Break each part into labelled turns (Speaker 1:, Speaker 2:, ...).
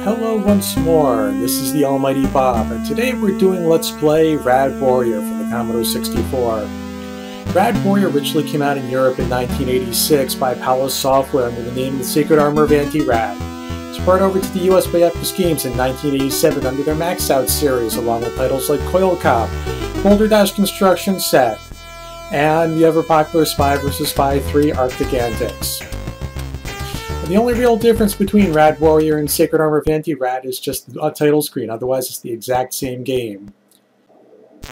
Speaker 1: Hello once more, this is the Almighty Bob, and today we're doing Let's Play Rad Warrior for the Commodore 64. Rad Warrior originally came out in Europe in 1986 by Palace Software under the name of the Sacred Armor of Antirad. It was brought over to the US by Epos Games in 1987 under their Max Out series, along with titles like Coil Cop, Boulder Dash Construction Set, and the ever-popular Spy vs. Spy 3 Arctic Antics. The only real difference between Rad Warrior and Sacred Armor of Antirad is just the title screen, otherwise it's the exact same game.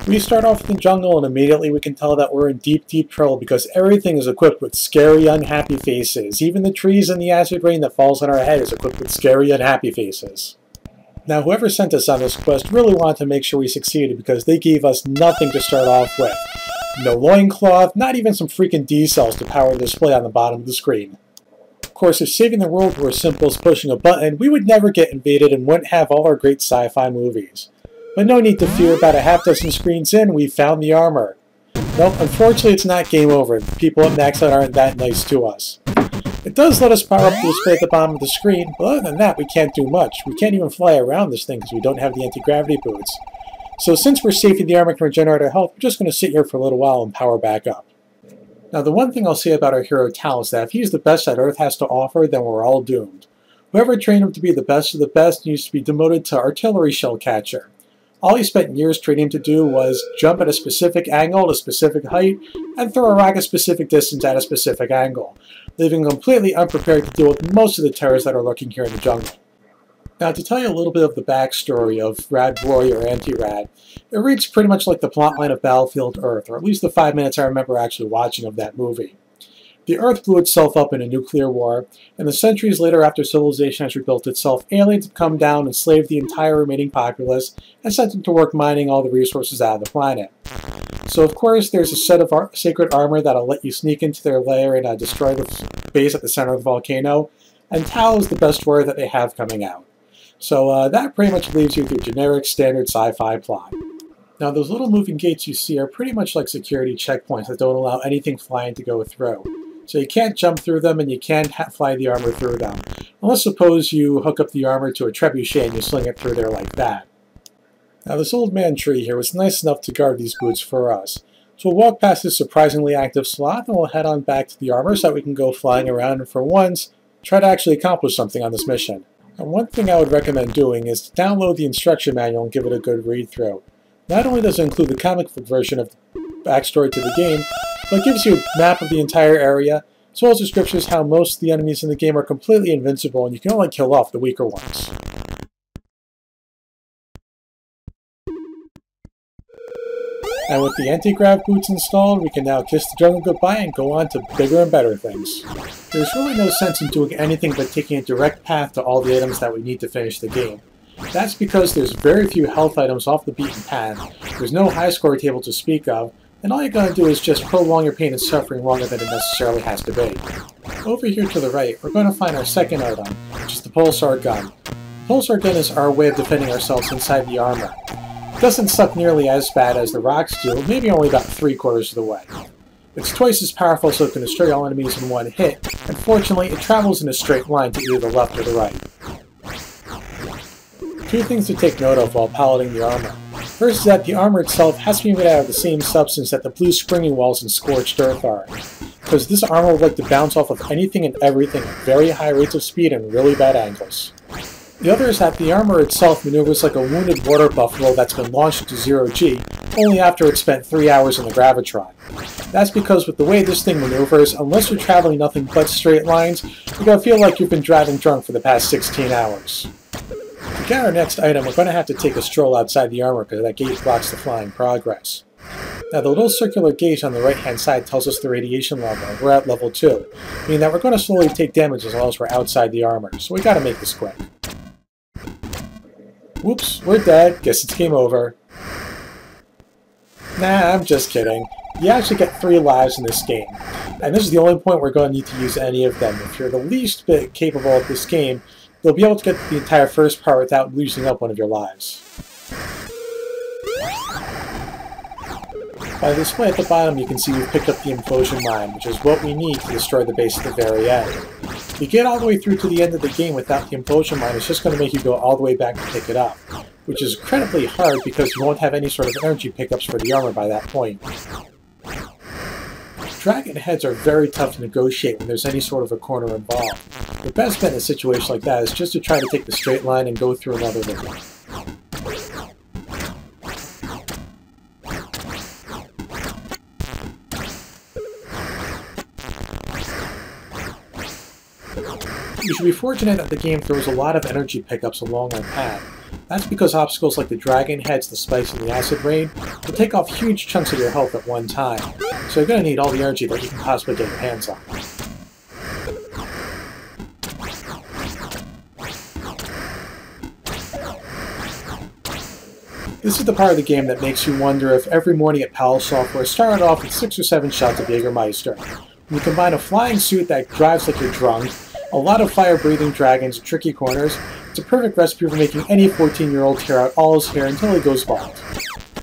Speaker 1: We start off in the jungle and immediately we can tell that we're in deep, deep trouble because everything is equipped with scary, unhappy faces. Even the trees and the acid rain that falls on our head is equipped with scary, unhappy faces. Now whoever sent us on this quest really wanted to make sure we succeeded because they gave us nothing to start off with. No loincloth, not even some freaking D-cells to power the display on the bottom of the screen. Of course, if saving the world were as simple as pushing a button, we would never get invaded and wouldn't have all our great sci-fi movies. But no need to fear, about a half dozen screens in, we found the armor. Nope, unfortunately it's not game over. The people at Max Out aren't that nice to us. It does let us power up the display at the bottom of the screen, but other than that we can't do much. We can't even fly around this thing because we don't have the anti-gravity boots. So since we're safe in the armor can regenerate our health, we're just going to sit here for a little while and power back up. Now the one thing I'll say about our hero Tal is that if he's the best that Earth has to offer, then we're all doomed. Whoever trained him to be the best of the best needs to be demoted to artillery shell catcher. All he spent years training to do was jump at a specific angle at a specific height and throw a rock a specific distance at a specific angle, leaving him completely unprepared to deal with most of the terrors that are lurking here in the jungle. Now to tell you a little bit of the backstory of Rad Warrior or Antirad, it reads pretty much like the plotline of Battlefield Earth, or at least the 5 minutes I remember actually watching of that movie. The Earth blew itself up in a nuclear war, and the centuries later after civilization has rebuilt itself, aliens have come down and enslaved the entire remaining populace and sent them to work mining all the resources out of the planet. So of course there's a set of sacred armor that'll let you sneak into their lair and destroy the base at the center of the volcano, and Tal is the best warrior that they have coming out. So that pretty much leaves you with your generic standard sci-fi plot. Now those little moving gates you see are pretty much like security checkpoints that don't allow anything flying to go through. So you can't jump through them and you can't fly the armor through them. Unless suppose you hook up the armor to a trebuchet and you sling it through there like that. Now this old man tree here was nice enough to guard these boots for us. So we'll walk past this surprisingly active slot and we'll head on back to the armor so that we can go flying around and for once try to actually accomplish something on this mission. And one thing I would recommend doing is to download the instruction manual and give it a good read-through. Not only does it include the comic book version of the backstory to the game, but it gives you a map of the entire area, as well as descriptions how most of the enemies in the game are completely invincible and you can only kill off the weaker ones. And with the anti-grav boots installed, we can now kiss the jungle goodbye and go on to bigger and better things. There's really no sense in doing anything but taking a direct path to all the items that we need to finish the game. That's because there's very few health items off the beaten path, there's no high score table to speak of, and all you're going to do is just prolong your pain and suffering longer than it necessarily has to be. Over here to the right, we're going to find our second item, which is the pulsar gun. The pulsar gun is our way of defending ourselves inside the armor. It doesn't suck nearly as bad as the rocks do, maybe only about 3/4 of the way. It's twice as powerful so it can destroy all enemies in one hit, and fortunately it travels in a straight line to either the left or the right. Two things to take note of while piloting the armor. First is that the armor itself has to be made out of the same substance that the blue springy walls in Scorched Earth are, because this armor would like to bounce off of anything and everything at very high rates of speed and really bad angles. The other is that the armor itself maneuvers like a wounded water buffalo that's been launched to 0G, only after it's spent 3 hours in the gravitron. That's because with the way this thing maneuvers, unless you're traveling nothing but straight lines, you're going to feel like you've been driving drunk for the past 16 hours. To get our next item, we're going to have to take a stroll outside the armor because that gate blocks the flying progress. Now the little circular gauge on the right hand side tells us the radiation level. We're at level 2, meaning that we're going to slowly take damage as long as we're outside the armor, so we got to make this quick. Whoops, we're dead. Guess it's game over. Nah, I'm just kidding. You actually get 3 lives in this game. And this is the only point we're going to need to use any of them. If you're the least bit capable at this game, you'll be able to get the entire first part without losing up one of your lives. By the display at the bottom you can see we've picked up the implosion mine, which is what we need to destroy the base at the very end. You get all the way through to the end of the game without the implosion mine, it's just going to make you go all the way back to pick it up, which is incredibly hard because you won't have any sort of energy pickups for the armor by that point. Dragon heads are very tough to negotiate when there's any sort of a corner involved. The best bet in a situation like that is just to try to take the straight line and go through another loop. You should be fortunate that the game throws a lot of energy pickups along our path. That's because obstacles like the dragon heads, the spikes, and the acid rain will take off huge chunks of your health at one time, so you're going to need all the energy that you can possibly get your hands on. This is the part of the game that makes you wonder if every morning at Palace Software started off with 6 or 7 shots of Jägermeister. When you combine a flying suit that drives like you're drunk, a lot of fire-breathing dragons and tricky corners, it's a perfect recipe for making any 14-year-old tear out all his hair until he goes bald.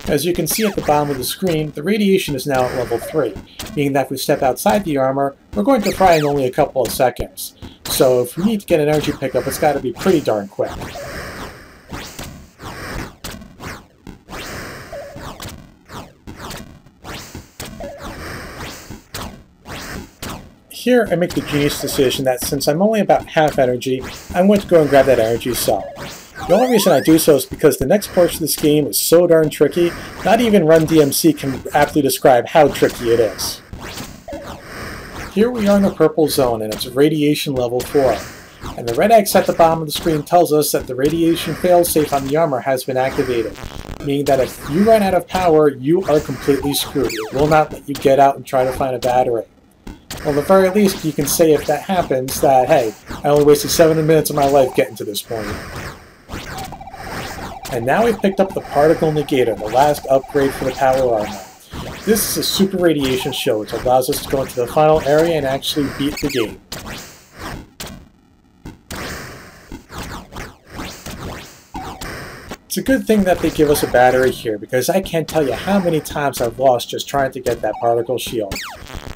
Speaker 1: As you can see at the bottom of the screen, the radiation is now at level 3, meaning that if we step outside the armor, we're going to fry in only a couple of seconds. So if we need to get an energy pickup, it's got to be pretty darn quick. Here I make the genius decision that since I'm only about half energy, I'm going to go and grab that energy cell. The only reason I do so is because the next portion of this game is so darn tricky, not even Run DMC can aptly describe how tricky it is. Here we are in the purple zone and it's radiation level 4. And the red X at the bottom of the screen tells us that the radiation failsafe on the armor has been activated, meaning that if you run out of power, you are completely screwed. It will not let you get out and try to find a battery. Well, at the very least, you can say if that happens that, hey, I only wasted 7 minutes of my life getting to this point. And now we've picked up the Particle Negator, the last upgrade for the power armor. This is a super radiation shield, which allows us to go into the final area and actually beat the game. It's a good thing that they give us a battery here, because I can't tell you how many times I've lost just trying to get that particle shield.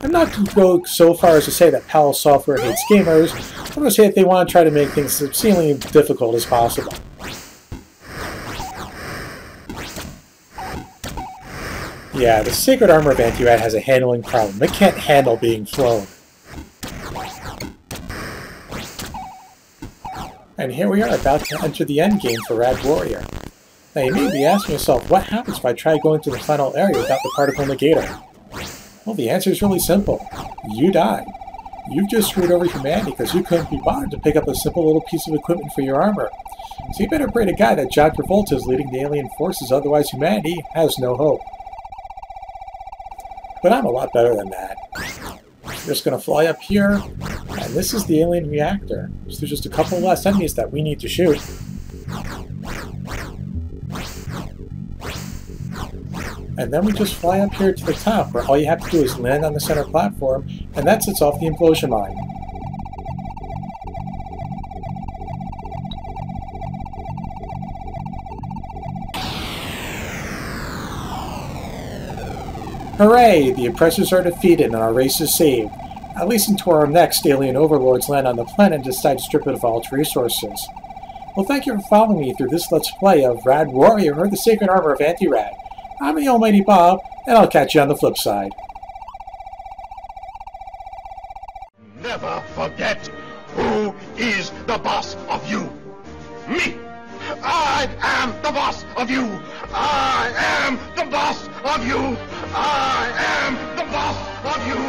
Speaker 1: I'm not going to go so far as to say that Palace Software hates gamers. I'm going to say that they want to try to make things as obscenely difficult as possible. Yeah, the Sacred Armor of Antirad has a handling problem. It can't handle being flown. And here we are about to enter the endgame for Rad Warrior. Now you may be asking yourself, what happens if I try going to the final area without the Particle Negator? Well, the answer is really simple. You die. You've just screwed over humanity because you couldn't be bothered to pick up a simple little piece of equipment for your armor. So you better pray to God that John Travolta is leading the alien forces, otherwise humanity has no hope. But I'm a lot better than that. We're just going to fly up here, and this is the alien reactor. So there's just a couple less enemies that we need to shoot. And then we just fly up here to the top, where all you have to do is land on the center platform, and that sets off the implosion mine. Hooray! The oppressors are defeated and our race is saved. At least until our next alien overlords land on the planet and decide to strip it of all its resources. Well, thank you for following me through this Let's Play of Rad Warrior, or the Sacred Armor of Antirad. I'm the Almighty Bob, and I'll catch you on the flip side.
Speaker 2: Never forget who is the boss of you. Me! I am the boss of you! I am the boss of you! I am the boss of you!